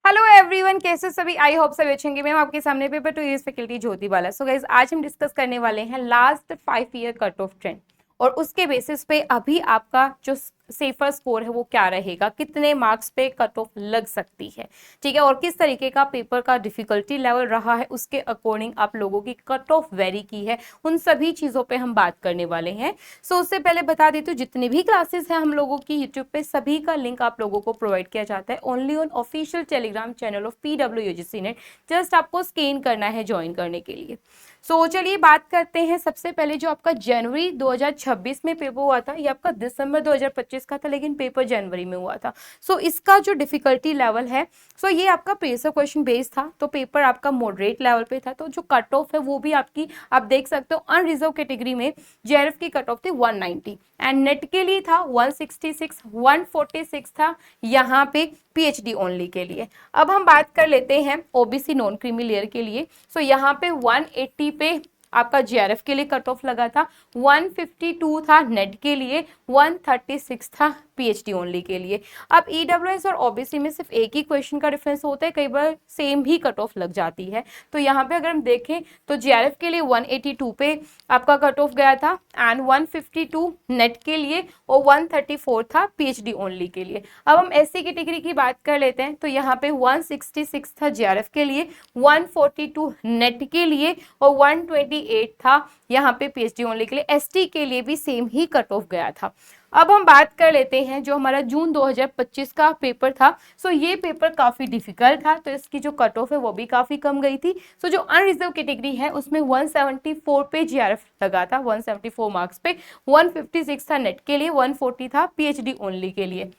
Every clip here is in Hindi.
हेलो एवरीवन, कैसे सभी? आई होप सभी अच्छे होंगे। मैम आपके सामने पेपर 2 ईयर्स फैकल्टी ज्योति बाला। सो गाइस, आज हम डिस्कस करने वाले हैं last 5 year cut off trend और उसके बेसिस पे अभी आपका जो सेफर स्कोर है वो क्या रहेगा, कितने मार्क्स पे कट ऑफ लग सकती है, ठीक है, और किस तरीके का पेपर का डिफिकल्टी लेवल रहा है, उसके अकॉर्डिंग आप लोगों की कट ऑफ वेरी की है, उन सभी चीजों पे हम बात करने वाले हैं। सो उससे पहले बता देती हूँ, जितनी भी क्लासेस हैं हम लोगों की यूट्यूब पे, सभी का लिंक आप लोगों को प्रोवाइड किया जाता है only on official Telegram channel of PWUGC net. Just आपको स्कैन करना है ज्वाइन करने के लिए। सो चलिए बात करते हैं। सबसे पहले जो आपका जनवरी 2026 में पेपर हुआ था, ये आपका दिसंबर 2025 का था, लेकिन पेपर जनवरी में हुआ था। सो इसका जो डिफिकल्टी लेवल है, सो ये आपका प्रीवियस क्वेश्चन बेस्ड था, तो पेपर आपका मॉडरेट लेवल पे था। तो जो कट ऑफ है वो भी आपकी, आप देख सकते हो, अनरिजर्व कैटेगरी में JRF की कट ऑफ थी 190 एंड नेट के लिए था 166, 146 था यहाँ पे PhD ओनली के लिए। अब हम बात कर लेते हैं OBC नॉन क्रीमी लेयर के लिए। सो यहाँ पे 180 पे आपका JRF के लिए कट ऑफ लगा था, 152 था नेट के लिए, 136 था PhD ओनली के लिए। अब EWS और OBC में सिर्फ एक ही क्वेश्चन का डिफरेंस होता है, कई बार सेम भी कट ऑफ लग जाती है। तो यहाँ पे अगर हम देखें तो JRF के लिए 182 पे आपका कट ऑफ गया था एंड 152 नेट के लिए और 134 था PhD ओनली के लिए। अब हम SC कैटेगरी की बात कर लेते हैं, तो यहाँ पे 166 था JRF के लिए, 142 नेट के लिए और 128 था यहाँ पे PhD ओनली के लिए। ST के लिए भी सेम ही कट ऑफ गया था। अब हम बात कर लेते हैं जो हमारा जून 2025 का पेपर था। सो ये पेपर काफी डिफिकल्ट था, तो इसकी जो कट ऑफ है वो भी काफी कम गई थी। सो जो अनरिजर्व कैटेगरी है उसमें 174 पे JRF लगा था, 174 मार्क्स पे, 156 था नेट के लिए, 140 था PhD ओनली के लिए।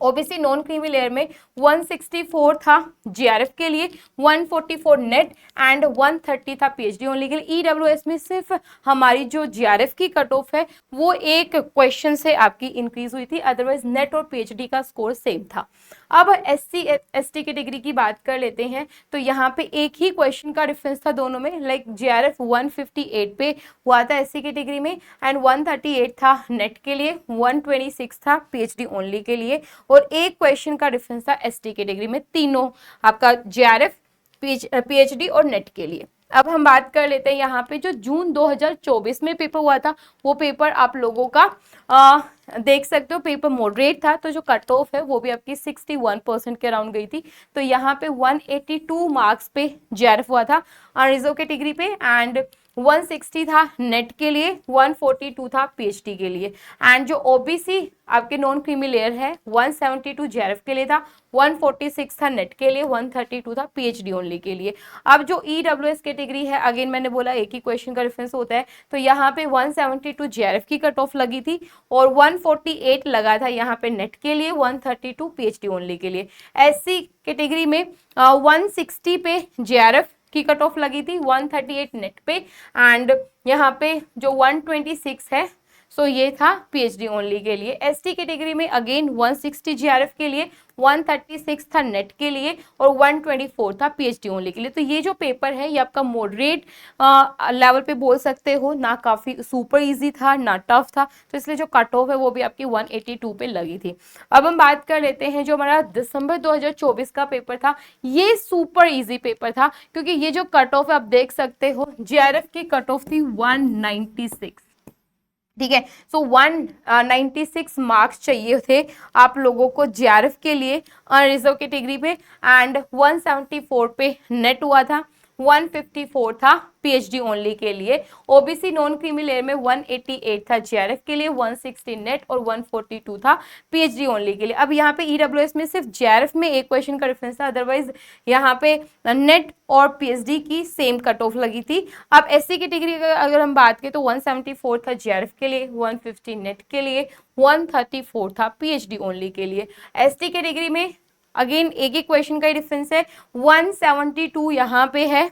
OBC नॉन क्रीमी लेयर में 164 था JRF के लिए, 144 नेट एंड 130 था PhD ओनली के लिए। EWS में सिर्फ हमारी जो JRF की कट ऑफ है वो एक क्वेश्चन से आपकी इंक्रीज हुई थी, अदरवाइज नेट और PhD का स्कोर सेम था। अब SC ST कैटेगरी की बात कर लेते हैं, तो यहाँ पे एक ही क्वेश्चन का डिफरेंस था दोनों में। लाइक JRF 158 पे हुआ था SC कैटेगरी में एंड 138 था नेट के लिए, 126 था PhD ओनली के लिए, और एक क्वेश्चन का डिफरेंस था ST कैटेगरी में, तीनों आपका JRF, PhD और नेट के लिए। अब हम बात कर लेते हैं यहाँ पे जो जून 2024 में पेपर हुआ था, वो पेपर आप लोगों का देख सकते हो पेपर मॉडरेट था, तो जो कट ऑफ है वो भी आपकी 61% के अराउंड गई थी। तो यहाँ पे 182 मार्क्स पे JRF हुआ था अनरिजर्व कैटेगरी पे एंड 160 था नेट के लिए, 142 था PhD के लिए। एंड जो OBC आपके नॉन क्रीमी लेयर है 172 JRF के लिए था, 146 था नेट के लिए, 132 था PhD ओनली के लिए। अब जो EWS कैटेगरी है, अगेन मैंने बोला एक ही क्वेश्चन का रेफरेंस होता है, तो यहाँ पे 172 JRF की कट ऑफ लगी थी और 148 लगा था यहाँ पे नेट के लिए, 132 PhD ओनली के लिए। SC कैटेगरी में 160 पे JRF की कट ऑफ लगी थी, 138 नेट पे एंड यहाँ पे जो 126 है सो ये था PhD ओनली के लिए। ST कैटेगरी में अगेन 160 JRF के लिए, 136 था नेट के लिए और 124 था PhD ओनली के लिए। तो ये जो पेपर है ये आपका मॉडरेट लेवल पे बोल सकते हो, ना काफ़ी सुपर इजी था ना टफ था, तो इसलिए जो कट ऑफ है वो भी आपकी 182 पे लगी थी। अब हम बात कर लेते हैं जो हमारा दिसंबर 2024 का पेपर था, ये सुपर इजी पेपर था, क्योंकि ये जो कट ऑफ है आप देख सकते हो, JRF की कट ऑफ थी 196, ठीक है। सो 196 मार्क्स चाहिए थे आप लोगों को JRF के लिए अनरिजर्व कैटेगरी पे एंड 174 पे नेट हुआ था, 154 था PhD ओनली के लिए। OBC नॉन क्रीमी लेयर में 188 था JRF के लिए, 160 नेट और 142 था PhD ओनली के लिए। अब यहाँ पे EWS में सिर्फ JRF में एक क्वेश्चन का डिफरेंस था, अदरवाइज यहाँ पे नेट और PhD की सेम कट ऑफ लगी थी। अब SC कैटेगरी अगर हम बात करें तो 174 था JRF के लिए, 150 नेट के लिए, 134 था PhD ओनली के लिए। ST कैटेगरी में अगेन एक ही क्वेश्चन का डिफरेंस है, 172 यहाँ पे है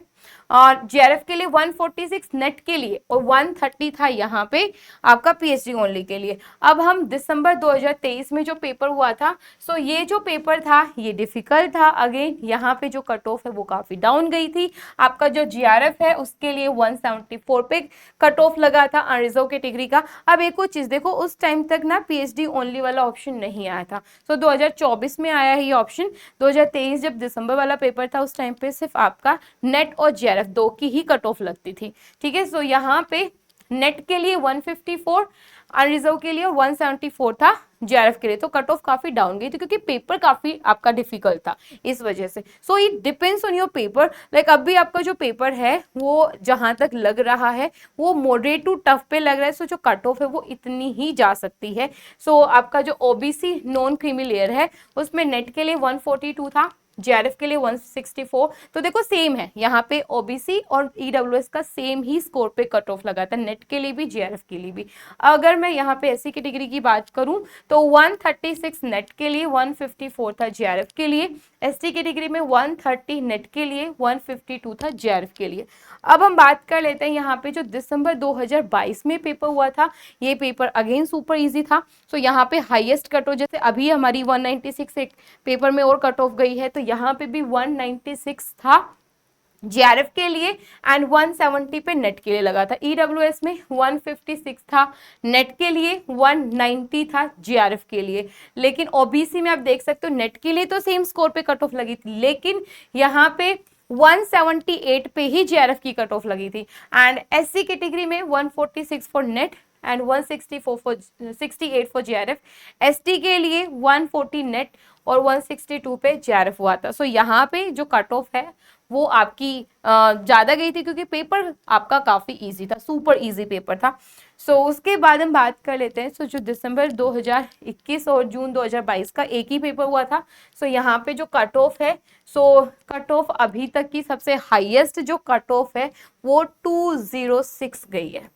और जेआरएफ के लिए 146 नेट के लिए और 130 था यहाँ पे आपका पीएचडी ओनली के लिए। अब हम दिसंबर 2023 में जो पेपर हुआ था, सो ये जो पेपर था ये डिफिकल्ट था। अगेन यहाँ पे जो कट ऑफ है वो काफी डाउन गई थी। आपका जो जीआरएफ है उसके लिए 174 पे कट ऑफ लगा था अनरिजर्व कैटेगरी का। अब एक और चीज देखो, उस टाइम तक ना पीएचडी ओनली वाला ऑप्शन नहीं आया था, सो 2024 में आया है ये ऑप्शन। 2023 जब दिसंबर वाला पेपर था उस टाइम पे सिर्फ आपका नेट और जेआरएफ दो की ही कट ऑफ लगती थी, ठीक है। सो यहाँ पे नेट के लिए 154, अनरिजर्व के लिए 174 था, जेआरएफ के लिए तो कट ऑफ काफी डाउन गई थी क्योंकि पेपर काफी आपका डिफिकल्ट था इस वजह से। So it depends on your paper. Like अभी आपका जो पेपर है वो जहां तक लग रहा है वो मॉडरेट टू टफ पे लग रहा है, सो जो कट ऑफ है वो इतनी ही जा सकती है। सो आपका जो ओबीसी नॉन क्रीमी लेयर है उसमें नेट के लिए 142 था, जेआरएफ के लिए 164। तो देखो सेम है यहाँ पे ओबीसी और ईडब्ल्यूएस का सेम ही स्कोर पे कट ऑफ लगा था, नेट के लिए भी जेआरएफ के लिए भी। अगर मैं यहाँ पे एससी कैटेगरी की बात करूं तो 136 नेट के लिए, 154 था जेआरएफ के लिए। एसटी कैटेगरी में 130 नेट के लिए, 152 था जेआरएफ के लिए। अब हम बात कर लेते हैं यहाँ पे जो दिसंबर 2022 में पेपर हुआ था, ये पेपर अगेन सुपर इजी था। सो यहाँ पे हाईएस्ट कट ऑफ, जैसे अभी हमारी 196 एक पेपर में और कट ऑफ गई है, तो यहाँ पे भी 196 था जेआरएफ के लिए एंड 170 पे नेट के लिए लगा था। ईडब्ल्यूएस में 156 था नेट के लिए, 190 था जेआरएफ के लिए। लेकिन ओबीसी में आप देख सकते हो नेट के लिए तो सेम स्कोर पे कट ऑफ लगी थी, लेकिन यहाँ पे 178 पे ही जेआरएफ की कट ऑफ लगी थी। एंड एससी कैटेगरी में 146 for net and 168 for JRF. ST के लिए 140 नेट और 162 पे जेआरएफ हुआ था। सो यहाँ पे जो कट ऑफ है वो आपकी ज्यादा गई थी क्योंकि पेपर आपका काफी इजी था, सुपर इजी पेपर था। सो उसके बाद हम बात कर लेते हैं। सो जो दिसंबर 2021 और जून 2022 का एक ही पेपर हुआ था। सो यहाँ पे जो कट ऑफ है, सो कट ऑफ अभी तक की सबसे हाईएस्ट जो कट ऑफ है वो 206 गई है,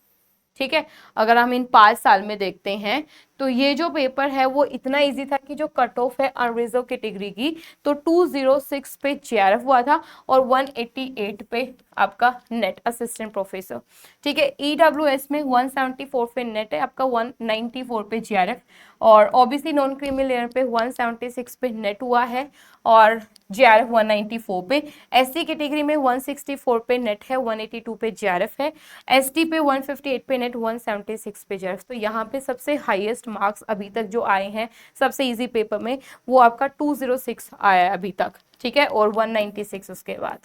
ठीक है। अगर हम इन 5 साल में देखते हैं तो ये जो पेपर है वो इतना इजी था कि जो कट ऑफ है अनरिजर्व कैटेगरी की तो 206 पे जेआरएफ हुआ था और 188 पे आपका नेट असिस्टेंट प्रोफेसर, ठीक है। ईडब्ल्यूएस में 174 पे नेट है आपका, 194 पे जेआरएफ और ओबीसी नॉन क्रीमी लेयर पे 176 पे नेट हुआ है और जेआरएफ 194 पे। एससी कैटेगरी में 164 पे नेट है, 182 पे जेआरएफ है। एसटी पे 158 पे नेट, 176 पे जेआरएफ। तो यहाँ पे सबसे हाईएस्ट मार्क्स अभी तक जो आए हैं सबसे इजी पेपर में वो आपका 206 आया है अभी तक, ठीक है, और 196 उसके बाद,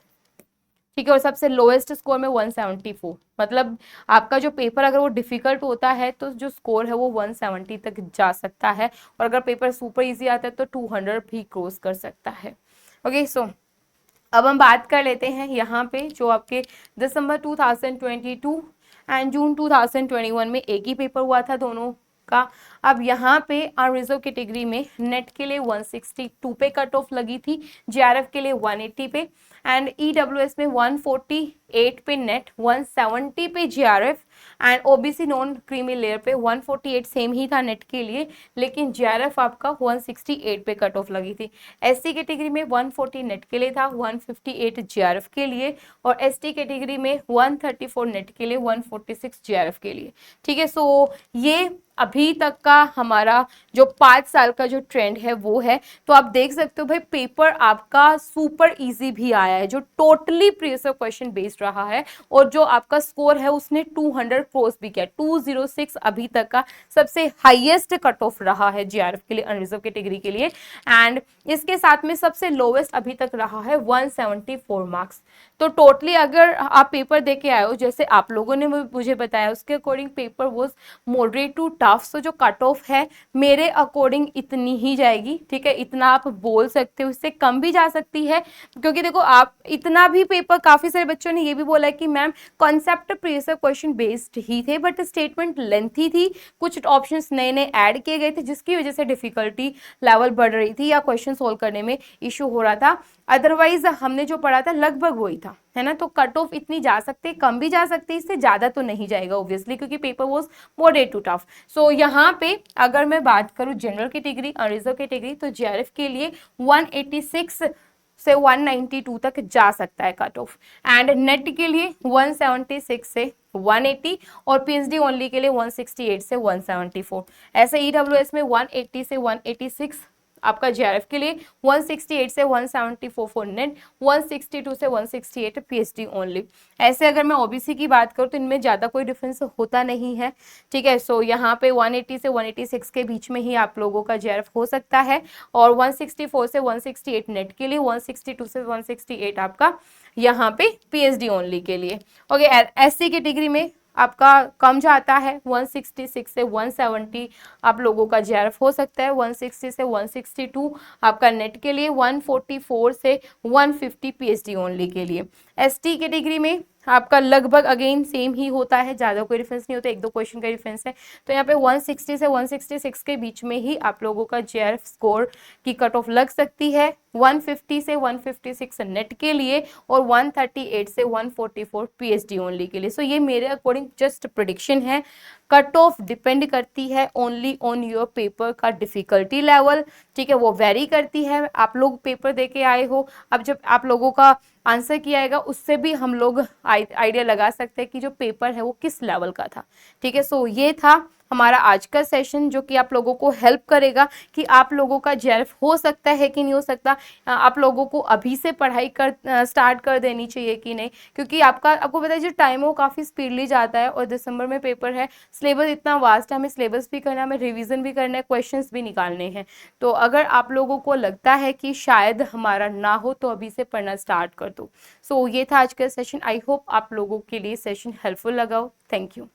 ठीक है। और सबसे लोएस्ट स्कोर में 174। मतलब आपका जो पेपर अगर वो डिफिकल्ट होता है तो जो स्कोर है वो 170 तक जा सकता है और अगर पेपर सुपर इजी आता है तो 200 भी क्रॉस कर सकता है। ओके, सो अब हम बात कर लेते हैं यहाँ पे जो आपके दिसंबर 2022 एंड जून 2021 में एक ही पेपर हुआ था दोनों का। अब यहाँ पे अनरिजर्व कैटेगरी में नेट के लिए 162 पे कट ऑफ लगी थी, जेआरएफ के लिए 180 पे एंड ईडब्ल्यूएस में 148 पे नेट, 170 पे JRF and OBC non creamy layer पे 148 सेम ही था नेट के लिए, लेकिन जेआरएफ आपका 168 पे कट ऑफ लगी थी। एससी कैटेगरी में 140 नेट के लिए था, 158 जेआरएफ के लिए और एसटी कैटेगरी में 134 नेट के लिए, 146 जेआरएफ के लिए, ठीक है। सो ये अभी तक का हमारा जो 5 साल का जो ट्रेंड है वो है। तो आप देख सकते हो भाई पेपर आपका सुपर इजी भी आया है जो टोटली प्रीवियस क्वेश्चन बेस्ड रहा है और जो आपका स्कोर है उसने 200 क्रॉस भी किया। 206 अभी तक का सबसे हाईएस्ट कट ऑफ रहा है जेआरएफ के लिए, अनरिजर्व कैटेगरी के लिए एंड इसके साथ में सबसे लोवेस्ट अभी तक रहा है 174 मार्क्स। तो टोटली अगर आप पेपर दे के आए हो जैसे आप लोगों ने मुझे बताया उसके according paper was moderate to tough. So जो कट ऑफ है मेरे अकॉर्डिंग इतनी ही जाएगी, ठीक है, इतना आप बोल सकते हो, इससे कम भी जा सकती है क्योंकि देखो आप इतना भी पेपर, काफी सारे बच्चों ने ये भी बोला है कि ma'am concept previous question based ही थे बट स्टेटमेंट लेंथी थी, कुछ ऑप्शंस नए नए ऐड किए गए थे जिसकी वजह से डिफिकल्टी लेवल बढ़ रही थी या क्वेश्चन सोल्व करने में इशू हो रहा था। अदरवाइज हमने जो पढ़ा था लगभग वही था, है ना। तो कट ऑफ इतनी जा सकती है, कम भी जा सकती है, इससे ज्यादा तो नहीं जाएगा ऑब्वियसली क्योंकि paper was moderate to tough. So यहाँ पे अगर मैं बात करूँ जनरल कैटेगरी, अनरिजर्व कैटेगरी, तो जेआरएफ के लिए 186 से 192 तक जा सकता है कट ऑफ। एंड नेट के लिए 176 से 180 और पीएचडी ओनली के लिए 168 से 174। ऐसे ईडब्ल्यूएस में 180 से 186 आपका जेआरएफ के लिए, 168 से 174 फॉर नेट, 162 से 168 पीएचडी ओनली। ऐसे अगर मैं ओबीसी की बात करूँ तो इनमें ज़्यादा कोई डिफरेंस होता नहीं है, ठीक है। सो यहाँ पे 180 से 186 के बीच में ही आप लोगों का जेआरएफ हो सकता है, और 164 से 168 नेट के लिए, 162 से 168 आपका यहाँ पे पीएचडी ओनली के लिए। ओके, एससी कैटेगरी में आपका कम जाता है, 166 से 170 आप लोगों का जेआरएफ हो सकता है, 160 से 162 आपका नेट के लिए, 144 से 150 पीएचडी ओनली के लिए। एसटी कैटेगरी में आपका लगभग अगेन सेम ही होता है, ज़्यादा कोई डिफरेंस नहीं होता, एक दो क्वेश्चन का डिफरेंस है। तो यहाँ पे 160 से 166 के बीच में ही आप लोगों का जेआरएफ स्कोर की कट ऑफ लग सकती है, 150 से 156 नेट के लिए और 138 से 144 पीएचडी ओनली के लिए। सो ये मेरे अकॉर्डिंग जस्ट प्रेडिक्शन है, कट ऑफ डिपेंड करती है ओनली ऑन योर पेपर का डिफिकल्टी लेवल, ठीक है, वो वेरी करती है। आप लोग पेपर दे के आए हो, अब जब आप लोगों का आंसर किया आएगा उससे भी हम लोग आइडिया लगा सकते हैं कि जो पेपर है वो किस लेवल का था, ठीक है। सो ये था हमारा आज का सेशन जो कि आप लोगों को हेल्प करेगा कि आप लोगों का जेआरएफ हो सकता है कि नहीं हो सकता। आप लोगों को अभी से पढ़ाई स्टार्ट कर देनी चाहिए कि नहीं, क्योंकि आपको पता है जो टाइम है वो काफ़ी स्पीडली जाता है, और दिसंबर में पेपर है, सिलेबस इतना वास्ट है, हमें सिलेबस भी करना है, हमें रिविजन भी करना है, क्वेश्चंस भी निकालने हैं। तो अगर आप लोगों को लगता है कि शायद हमारा ना हो तो अभी से पढ़ना स्टार्ट कर दो। सो ये था आज का सेशन। आई होप आप लोगों के लिए सेशन हेल्पफुल लगा हो। Thank you.